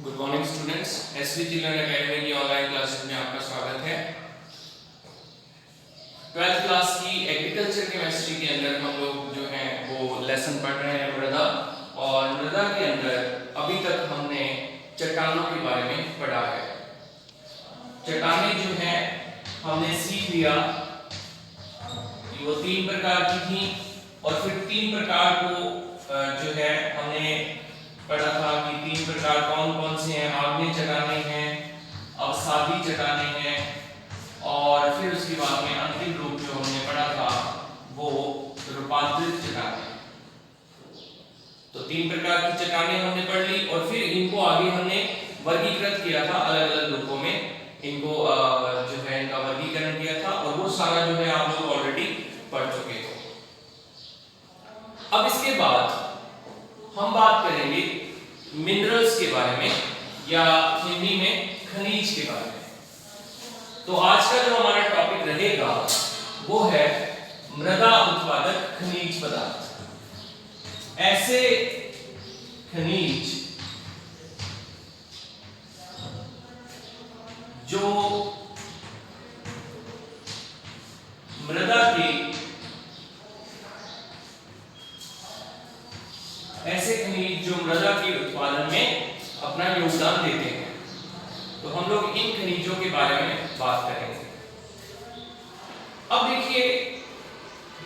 Good morning students, SV children academy की online classes में आपका स्वागत है। 12th क्लास की एग्रीकल्चर केमिस्ट्री के अंदर हम लोग जो हैं वो लेसन पढ़ रहे हैं मृदा। और मृदा के अंदर अभी तक हमने चट्टानों के बारे में पढ़ा है। चट्टानें जो हैं हमने सीख लिया कि वो 3 प्रकार की थी और फिर 3 प्रकार को जो है हमने पढ़ा था कि 3 प्रकार कौन कौन से हैं। आग्नेय चट्टानें हैं, अवसादी चट्टानें हैं और फिर उसके बाद में अंतिम रूप जो हमने पढ़ा था वो रूपांतरित चट्टानें। तो 3 प्रकार की चट्टानें हमने पढ़ ली और फिर इनको आगे हमने वर्गीकृत किया था अलग अलग रूपों में। इनको जो है इनका वर्गीकरण किया था और वो सारा जो है आप लोग ऑलरेडी पढ़ चुके हो। अब इसके बाद हम बात करेंगे मिनरल्स के बारे में या हिंदी में खनिज के बारे में। तो आज का जो हमारा टॉपिक रहेगा वो है मृदा उत्पादक खनिज पदार्थ। ऐसे खनिज जो मृदा के उत्पादन में अपना योगदान देते हैं। तो हम लोग इन खनिजों के बारे में बात करेंगे। अब देखिए,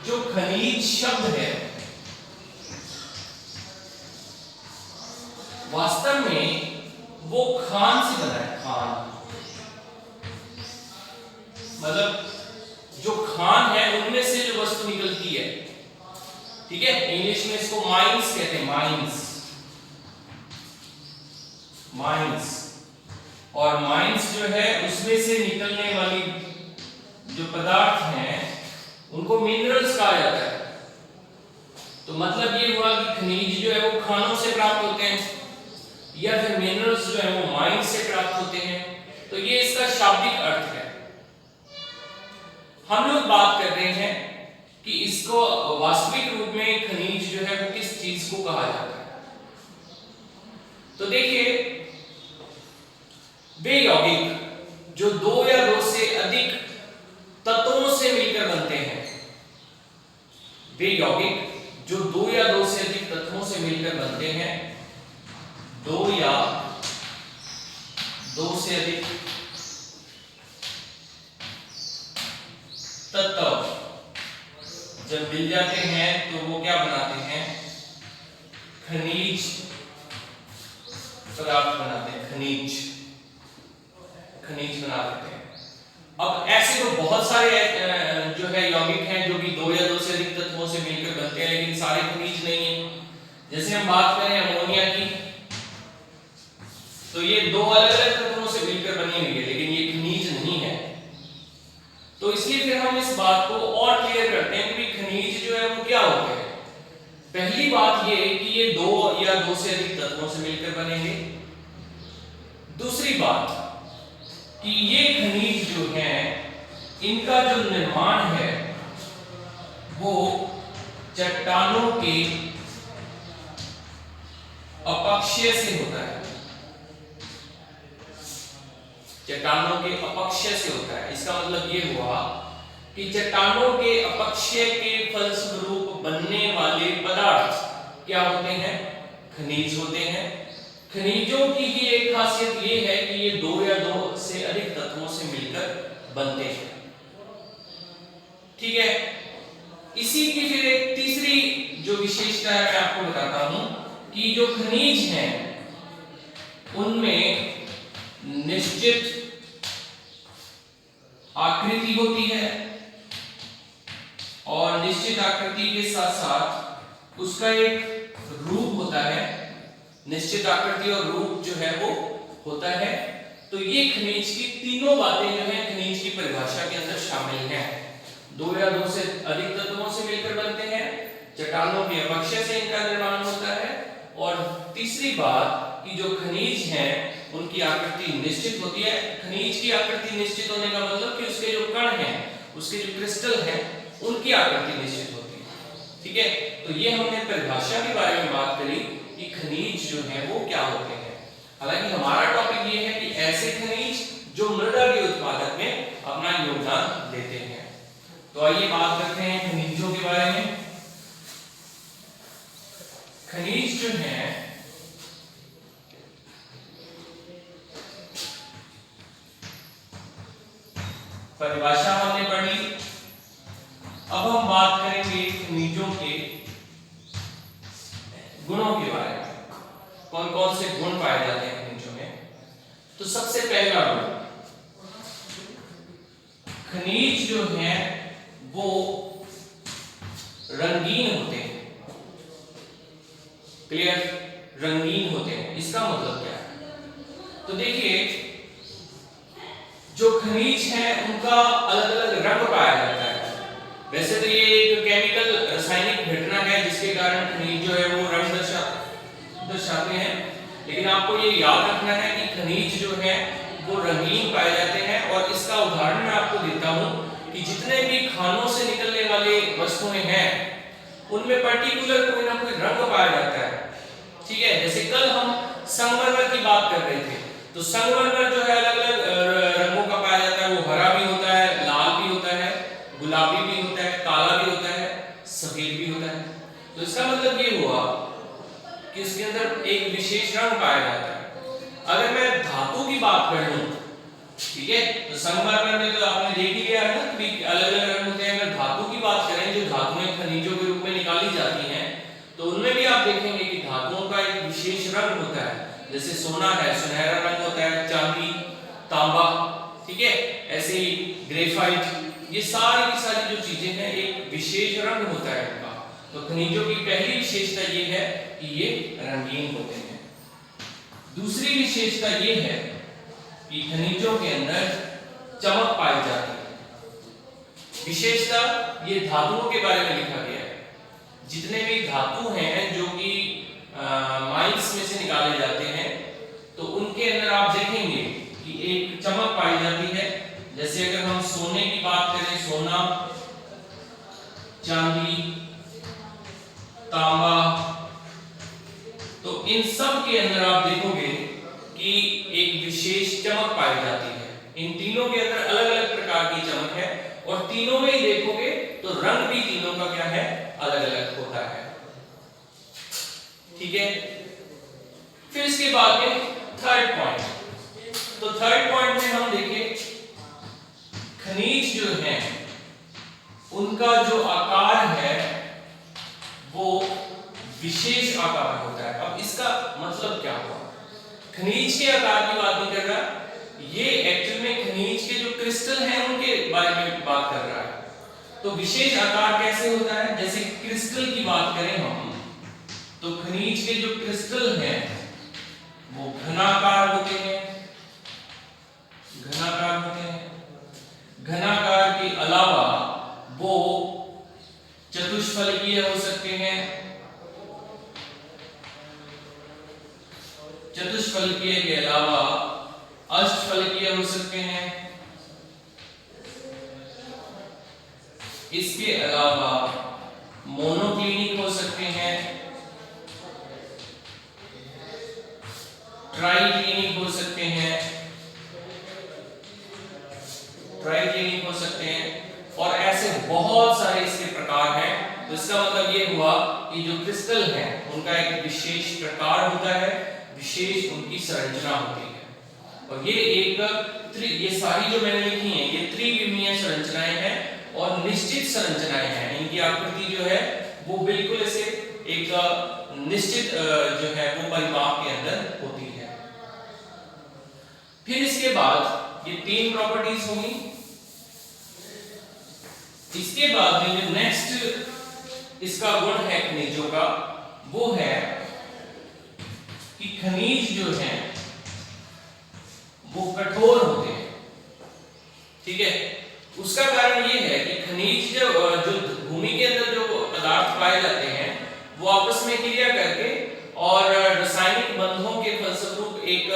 जो खनिज शब्द है वास्तव में वो खान से बना है। खान मतलब जो खान है उनमें से जो वस्तु निकलती है, ठीक है। इंग्लिश में इसको माइंस कहते हैं, माइंस। और माइंस जो है उसमें से निकलने वाली जो पदार्थ हैं उनको मिनरल्स कहा जाता है। तो मतलब ये हुआ कि खनिज जो है वो खानों से प्राप्त होते हैं या फिर मिनरल्स जो है वो माइंस से प्राप्त होते हैं। तो ये इसका शाब्दिक अर्थ है। हम लोग बात कर रहे हैं कि इसको वास्तविक रूप में खनिज जो है वो किस चीज को कहा जाता है। तो देखिए, वे यौगिक जो 2 या 2 से अधिक तत्वों से मिलकर बनते हैं, वे यौगिक जो 2 या 2 से अधिक तत्वों से मिलकर बनते हैं, 2 या 2 से अधिक तत्व जब मिल जाते हैं तो वो क्या बनाते हैं? खनिज पदार्थ बनाते हैं। खनिज बना देते हैं। अब ऐसे तो बहुत सारे जो है यौगिक हैं जो कि 2 या 2 से अधिक तत्वों से मिलकर बनते हैं, लेकिन सारे खनिज नहीं हैं। जैसे हम बात करें अमोनिया की, तो ये 2 अलग अलग तत्वों से मिलकर बनी हुई है, लेकिन ये खनिज नहीं है। तो इसलिए फिर हम इस बात को और क्लियर करते हैं कि खनिज जो है वो क्या होते हैं। पहली बात ये कि ये 2 या 2 से अधिक तत्वों से मिलकर बनेंगे। दूसरी बात कि ये खनिज जो हैं इनका जो निर्माण है वो चट्टानों के अपक्षय से होता है। चट्टानों के अपक्षय से होता है। इसका मतलब ये हुआ कि चट्टानों के अपक्षय के फलस्वरूप बनने वाले पदार्थ क्या होते हैं? खनिज होते हैं। खनिजों की ही एक खासियत ये है कि ये 2 या 2 से अधिक तत्वों से मिलकर बनते हैं, ठीक है। इसी की फिर एक तीसरी जो विशेषता है मैं आपको बताता हूं कि जो खनिज हैं उनमें निश्चित आकृति होती है और निश्चित आकृति के साथ साथ उसका एक रूप होता है। निश्चित आकृति और रूप जो है वो होता है। तो ये खनिज की तीनों बातें जो है खनिज की परिभाषा के अंदर शामिल हैं। 2 या 2 से अधिक तत्वों से मिलकर बनते हैं, चट्टानों के अपक्षय से इनका निर्माण होता है, और तीसरी बात कि जो खनिज हैं उनकी आकृति निश्चित होती है। खनिज की आकृति निश्चित होने का मतलब कि उसके जो कण हैं, उसके जो क्रिस्टल हैं, उनकी आकृति निश्चित होती है, ठीक है। तो ये हमने परिभाषा के बारे में बात करी कि खनिज जो है वो क्या होते हैं। हालांकि हमारा टॉपिक ये है कि ऐसे खनिज जो मृदा के उत्पादन में अपना योगदान देते हैं। तो आइए बात करते हैं खनिजों के बारे में। खनिज जो है परिभाषा हमने पढ़ी। अब हम बात करेंगे खनिजों के गुणों के बारे में, कौन कौन से गुण पाए जाते हैं खनिजों में। तो सबसे पहला गुण, खनिज जो है वो रंगीन होते हैं। क्लियर, रंगीन होते हैं। इसका मतलब क्या है? तो देखिए, जो खनिज हैं उनका अलग अलग रंग पाया जाता है। वैसे तो ये एक केमिकल रासायनिक घटना है जिसके कारण खनिज जो है वो रंग दर्शाते हैं, लेकिन आपको ये याद रखना है कि खनिज जो है वो रंगीन पाए जाते हैं। और इसका उदाहरण मैं आपको देता हूं कि जितने भी खानों से निकलने वाले वस्तुएं हैं उनमें पर्टिकुलर कोई ना कोई रंग पाया जाता है। ठीक है, जैसे कल हम संगमरमर की बात कर रहे थे, तो संगमरमर जो है अलग अलग रंगों का पाया जाता है। वो हरा भी होता है, लाल भी होता है, गुलाबी भी होता है, काला भी होता है, सफेद भी होता है। तो इसका मतलब ये हुआ कि इसके अंदर एक विशेष रंग पाया जाता है। अगर मैं धातु की बात कर लूं, ठीक है, तो संगमरमर में तो आपने देख ही लिया है ना कि अलग अलग रंग होते हैं। अगर धातु की बात करें, जो धातुएं खनिजों के रूप में निकाली जाती हैं, तो उनमें भी आप देखेंगे कि धातुओं का एक विशेष रंग होता है। जैसे सोना है, सुनहरा रंग होता है, चांदी, तांबा, ठीक है, ऐसे ही ग्रेफाइट, ये सारी की सारी जो चीजें हैं एक विशेष रंग होता है इनका। तो खनिजों की पहली विशेषता ये है कि ये रंगीन होते हैं। दूसरी विशेषता ये है कि खनिजों के अंदर चमक पाई जाती है। विशेषता ये धातुओं के बारे में लिखा गया है। जितने भी धातु हैं जो कि माइंस में से निकाले जाते हैं, तो उनके अंदर आप देखेंगे कि एक चमक पाई जाती है। जैसे अगर हम सोने की बात करें, सोना, चांदी, तांबा, तो इन सब के अंदर आप देखोगे कि एक विशेष चमक पाई जाती है। इन तीनों के अंदर अलग अलग प्रकार की चमक है, और तीनों में ही देखोगे तो रंग भी तीनों का क्या है, अलग अलग होता है। ठीक है, फिर इसके बाद में थर्ड पॉइंट। तो थर्ड पॉइंट में हम देखें, खनिज जो हैं उनका जो आकार है वो विशेष आकार होता है। अब इसका मतलब क्या हुआ? खनिज के आकार की बात नहीं कर रहा, ये एक्चुअल में खनिज के जो क्रिस्टल हैं उनके बारे में बात कर रहा है। तो विशेष आकार कैसे होता है? जैसे क्रिस्टल की बात करें हम, तो खनिज के जो क्रिस्टल हैं वो घनाकार होते हैं। घनाकार होते हैं। घनाकार के अलावा वो चतुष्फलकीय हो सकते हैं। चतुष्फलकीय के अलावा अष्टफलकीय हो सकते हैं। इसके अलावा मोनोक्लिनिक हो सकते हैं, ट्राइक्लिनिक हो सकते हैं, ट्राइक्लिनिक हो सकते हैं, और ऐसे बहुत सारे इसके प्रकार हैं। तो इसका मतलब ये हुआ कि जो क्रिस्टल हैं उनका एक विशेष प्रकार होता है, विशेष उनकी संरचना होती है। और ये सारी जो मैंने लिखी हैं ये त्रिविमीय संरचनाएं हैं और निश्चित संरचनाएं हैं। इनकी आकृति जो है वो बिल्कुल ऐसे एक निश्चित जो है वो परिमाप के अंदर होती है। फिर इसके बाद ये तीन प्रॉपर्टीज होंगी। इसके बाद में जो नेक्स्ट इसका गुण है खनिजों का, वो है कि खनिज जो है वो कठोर होते हैं। ठीक है, उसका कारण ये है कि खनिज जो भूमि के अंदर जो पदार्थ पाए जाते हैं वो आपस में क्रिया करके और रासायनिक बंधों के फलस्वरूप एक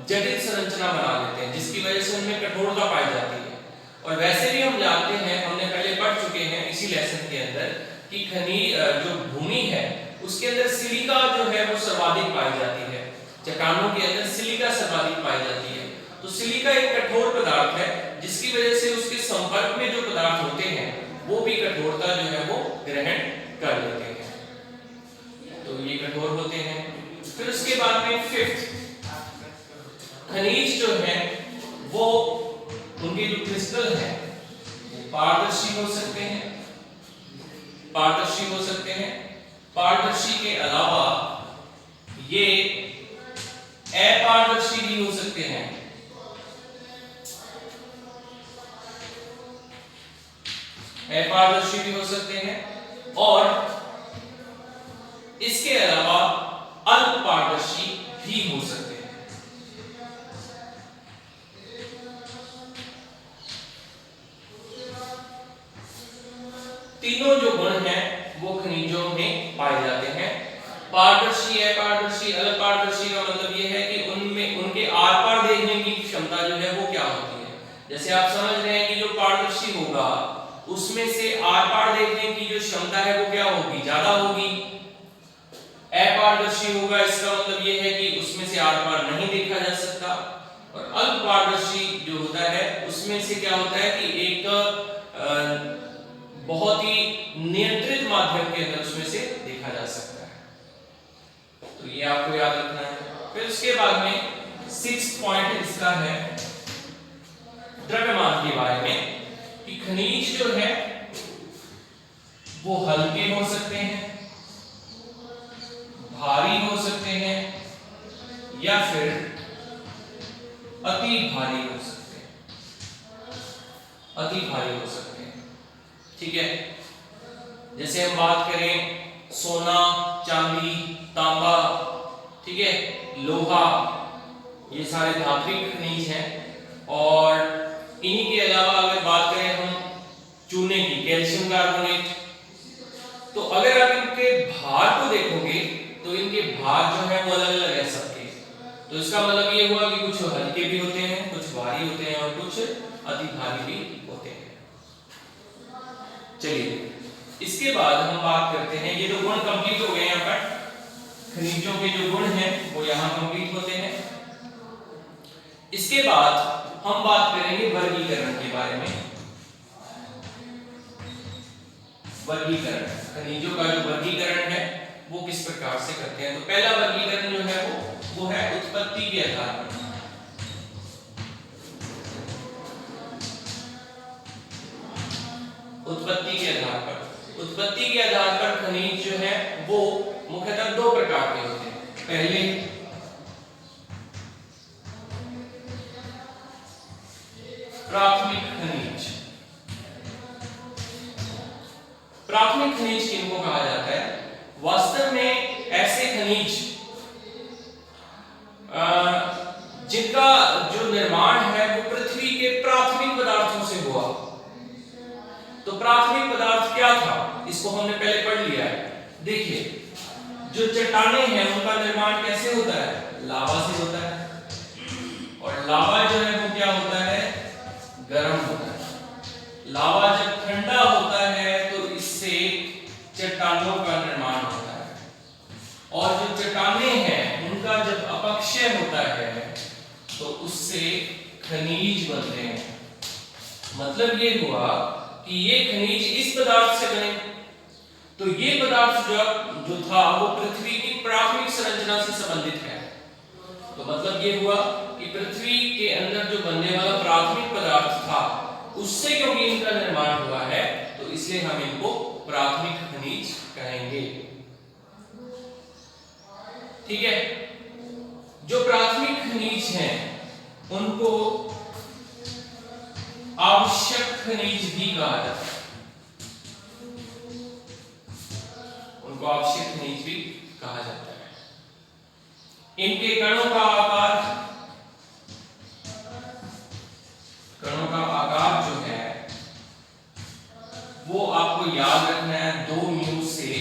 जटिल संरचना बना लेते हैं, जिसकी वजह से उनमें कठोरता पाई जाती है। और वैसे भी हम जानते हैं, हमने पहले पढ़ चुके हैं इसी लेसन के अंदर, कि खनिज जो भूमि है उसके अंदर सिलिका जो है वो सर्वाधिक पाई जाती है। चट्टानों के अंदर सिलिका सर्वाधिक पाई जाती है। तो सिलिका एक कठोर पदार्थ है जिसकी वजह से उसके संपर्क में जो पदार्थ होते हैं वो भी कठोरता जो है वो ग्रहण कर लेते हैं, तो ये कठोर होते हैं। फिर उसके बाद में फिफ्थ, खनिज जो है वो उनके जो क्रिस्टल है पारदर्शी हो सकते हैं, पारदर्शी हो सकते हैं। पारदर्शी के अलावा ये अपारदर्शी भी हो सकते हैं, अपारदर्शी भी हो सकते हैं, और इसके अलावा अल्पपारदर्शी भी हो सकते हैं। तीनों जो गुण हैं वो खनिजों में पाए जाते हैं। पारदर्शी, अपारदर्शी, अल्पपारदर्शी का मतलब ये है कि उनमें उनके आर पार देखने की क्षमता जो है वो क्या होती है। जैसे आप समझ रहे हैं कि जो पारदर्शी होगा उसमें से आर पार देखने की जो क्षमता है वो क्या होगी, ज्यादा होगी। अपारदर्शी होगा इसका मतलब ये है कि उसमें से आर पार नहीं देखा जा सकता। और अल्पपारदर्शी जो होता है उसमें से क्या होता है कि एक बहुत ही नियंत्रित माध्यम के अंदर उसमें से देखा जा सकता है, तो ये आपको याद रखना है। फिर उसके बाद में 6th पॉइंट इसका है द्रव्यमान के बारे में, कि खनिज जो है वो हल्के हो सकते हैं, भारी हो सकते हैं, या फिर अति भारी हो सकते हैं, अति भारी हो सकते हैं। ठीक है, जैसे हम बात करें सोना, चांदी, तांबा, ठीक है, लोहा, ये सारे धात्विक खनिज हैं। और इन्हीं के अलावा अगर बात करें हम चूने की, कैल्शियम कार्बोनेट, तो अगर आप इनके भार को देखोगे तो इनके भार जो है वो अलग अलग है सबके। तो इसका मतलब ये हुआ कि कुछ हल्के भी होते हैं, कुछ भारी होते हैं, और कुछ अति भारी भी होते हैं। चलिए इसके बाद हम बात करते हैं, ये तो गुण कंप्लीट हो गए यहाँ पर, खनिजों के जो गुण हैं वो यहाँ कंप्लीट होते हैं। इसके बाद हम बात करेंगे वर्गीकरण के बारे में। वर्गीकरण, खनिजों का जो वर्गीकरण है वो किस प्रकार से करते हैं। तो पहला वर्गीकरण जो है वो है उत्पत्ति के आधार पर। उत्पत्ति के आधार पर, उत्पत्ति के आधार पर खनिज जो है वो मुख्यतः दो प्रकार के होते हैं। पहले प्राथमिक खनिज। प्राथमिक खनिज किनको कहा जाता है? वास्तव में ऐसे खनिज जिनका जो निर्माण है वो पृथ्वी के प्राथमिक पदार्थों से हुआ। तो प्राथमिक पदार्थ क्या था, इसको हमने पहले पढ़ लिया है। देखिए जो चट्टानें हैं उनका निर्माण कैसे होता है? लावा से होता है, और लावा जो है वो क्या होता है? गर्म होता है। लावा जब ठंडा होता है तो इससे चट्टानों का निर्माण होता है, और जो चट्टानें हैं उनका जब अपक्षय होता है तो उससे खनिज बनते हैं। मतलब ये हुआ कि ये खनिज इस पदार्थ से बने। तो ये पदार्थ जो था वो पृथ्वी की प्राथमिक संरचना से संबंधित है। तो मतलब ये हुआ कि पृथ्वी के अंदर जो बनने वाला प्राथमिक पदार्थ था उससे क्योंकि इनका निर्माण हुआ है तो इसलिए हम इनको प्राथमिक खनिज कहेंगे। ठीक है, जो प्राथमिक खनिज हैं उनको आवश्यक खनिज भी कहा जाता है, उनको आवश्यक खनिज भी कहा जाता है। इनके कणों का आकार जो है वो आपको याद रखना है 2 म्यू से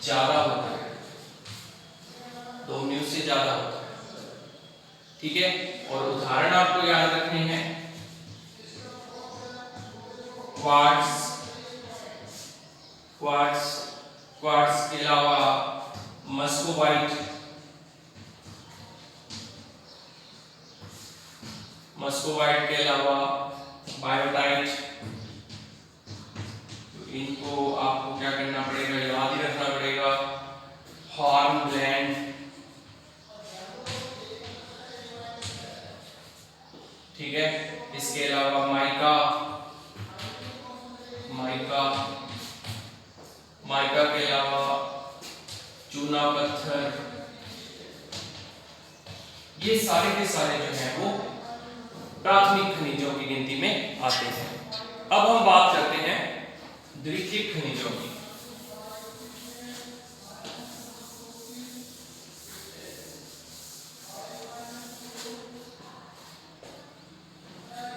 ज्यादा होता है, 2 म्यू से ज्यादा होता है। ठीक है, और उदाहरण आपको याद रखने हैं क्वार्ट्ज, क्वार्ट्ज के अलावा मस्कोबाइट, मस्कोवाइट के अलावा बायोटाइट, तो इनको आपको क्या करना पड़ेगा, याद ही रखना पड़ेगा। हॉर्नब्लैंड, ठीक है। इसके अलावा माइका, माइका, माइका के अलावा चूना पत्थर, ये सारे के सारे जो हैं वो प्राथमिक खनिजों की गिनती में आते हैं। अब हम बात करते हैं द्वितीयक खनिजों की।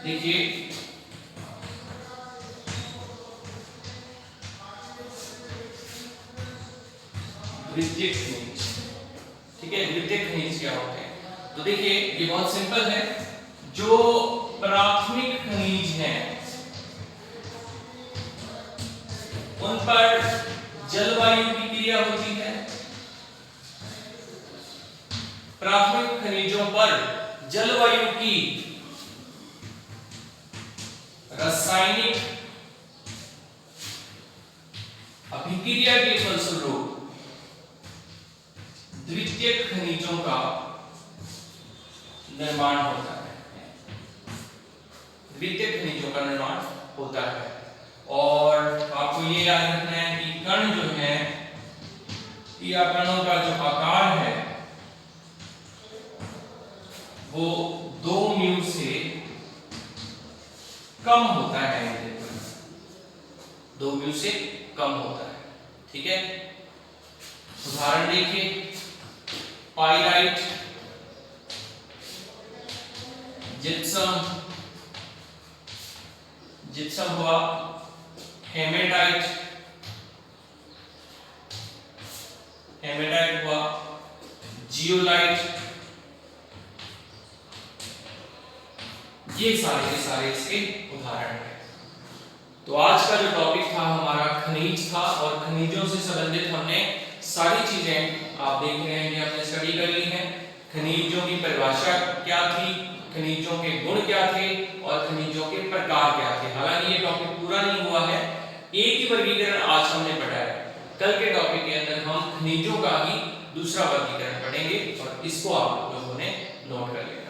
देखिए द्वितीयक खनिज, ठीक है। द्वितीयक खनिज क्या होते हैं? तो देखिए ये बहुत सिंपल है। जो प्राथमिक खनिज हैं उन पर जलवायु की क्रिया होती है। प्राथमिक खनिजों पर जलवायु की रासायनिक अभिक्रिया के फलस्वरूप द्वितीयक खनिजों का निर्माण होता है। द्वितीयक खनिजों का निर्माण होता है। और आपको ये याद रखना है कि कण जो है या कणों का जो आकार है वो 2 म्यू से कम होता है, 2 म्यू से कम होता है, ठीक है। उदाहरण देखिए, पाइराइट, जिप्सम, जिप्सम हुआ, हेमेटाइट, हेमेटाइट हुआ, जियोलाइट, ये सारे के सारे इसके उदाहरण हैं। तो आज का जो टॉपिक था हमारा खनिज था, और खनिजों से संबंधित हमने सारी चीजें आप देख रहे हैं कि हमने स्टडी कर ली है। खनिजों की परिभाषा क्या थी, खनिजों के गुण क्या थे, और खनिजों के प्रकार क्या थे। हालांकि ये टॉपिक पूरा नहीं हुआ है, एक ही वर्गीकरण आज हमने पढ़ा है। कल के टॉपिक के अंदर हम खनिजों का ही दूसरा वर्गीकरण पढ़ेंगे, और इसको आप लोगों ने नोट कर लिया।